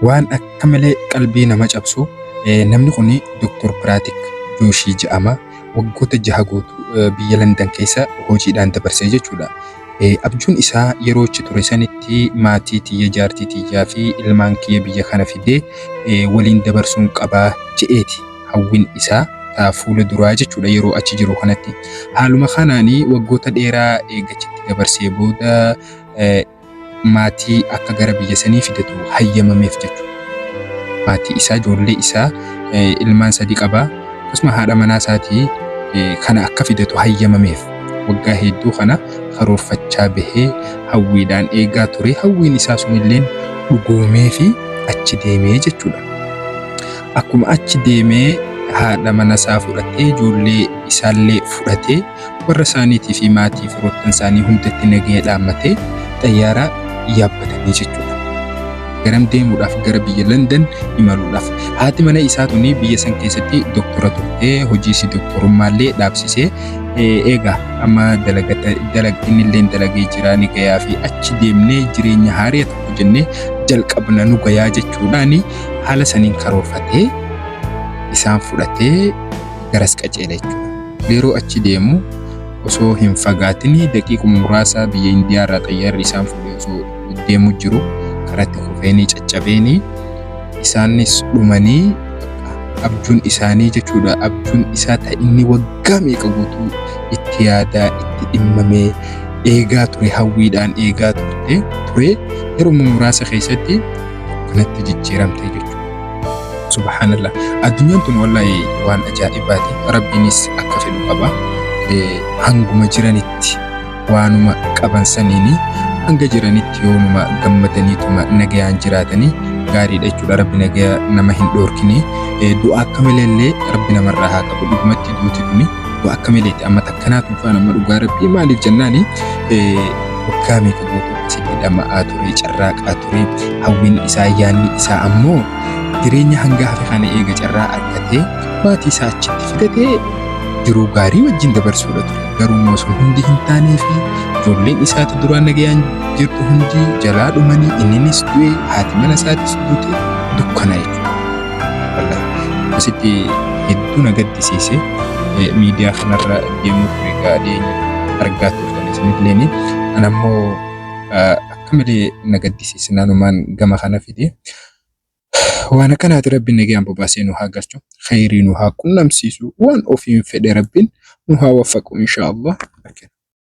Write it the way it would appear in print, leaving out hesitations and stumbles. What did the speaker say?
waan akka malee qalbii nama cabsu namni kun Dr. Biraatik Jooshii jedhama. Waggoota 6 guutuu biyya London keessa hojiidhaan dabarsee jechuudha. Abjuun isaa yeroo itti ture sanitti maatii tiyya jaartii tiyyaa fi ilmaan kiyya biyya kana fidee waliin dabarsuun qabaa je'eeti hawwiin isaa fuula duraa jechuudha yeroo achi jiru kanatti. Haaluma kanaanii waggoota dheeraa eegachitti dabarsee booda maatii akka gara biyya sanii fidatu hayyamameef jechuudha. Maatii isaa ijoollee isaa ilmaan 3 qaba. Akkasuma haadha manaa isaatii kana akka fidatu hayyamameef waggaa hedduu kana karoorfachaa bahee hawwiidhaan eegaa ture. Hawwiin isaa sunillee dhugoomee fi achi deemee jechuudha. Akkuma achi deemee haadha mana isaa fudhatee ijoollee isaallee fudhatee warra isaaniitii fi maatii firoottan isaanii hundatti nagee dhaammatee xayyaara yaabbatanii jechuudha. Garam deemuudhaaf gara biyya London imaluudhaaf. Haati mana isaa tuni biyya san keessatti doktora turtee hojiisi doktorummaallee dhaabsisee eegaa amma inni dalagee jira ni gayaa fi achi deemnee jireenya haaraa tokko jennee jalqabna nu gayaa jechuudhaan haala saniin karoorfatee isaan fudhatee garas qaceele jechuudha. Yeroo achi deemu osoo hin fagaatin daqiiquma muraasa biyya Indiyaa irraa xayyaarri isaan fuudhee osoo deemu jiru karatti kufeenii caccabeenii isaanis dhumanii abjuun isaanii jechuudha. Abjuun isaa ta'e inni waggaa meeqa guutuu itti yaadaa itti dhimmamee eegaa ture hawwiidhaan eegaa ture yeroo muraasa keessatti kanatti jijjiiramte jechuudha. Subhaanallah. Addunyaan tun wallahi waan ajaa'ibaati. Rabbiinis akka fedhu qaba. Hanguma jiranitti waanuma qaban saniini hanga jiranitti yoonuma gammadaniituma nagayaan jiraatanii gaariidha jechuudha. Rabbi nagaya nama hin dhoorkine. Du'a akka malee Rabbi namarraa haa qabu. Dhugumatti duuti tuni du'a akka malee amma takkanaatu faana amma dhugaa Rabbii maaliif jennaani waggaa meeqa guutuu asitti dhama'aa ture carraaqaa ture hawwiin isaa yaanni isaa ammoo jireenya hanga hafe kana eega carraa argatee maatii isaa achitti fidatee jiruu gaarii wajjin dabarsuudha ture. Garuu sun hundi hin taanee fi ijoolleen isaati duraan nagayaan jirtu hundi jalaa dhumanii inninis du'e haati mana isaatis duute dukkana jechuudha. Wallahi asitti hedduu na gaddisiise miidiyaa kanarra deemuu ture gaadheenya argaa turtan isinillee anammoo akka malee na gaddisiise naanumaan gama kana fide. Waan akkanaati Rabbiin nagayaan bobaasee nu haa galchu. Khayrii nu haa qunnamsiisu. Waan ofiin fedhe Rabbiin nu haa waffaqu inshaAllah.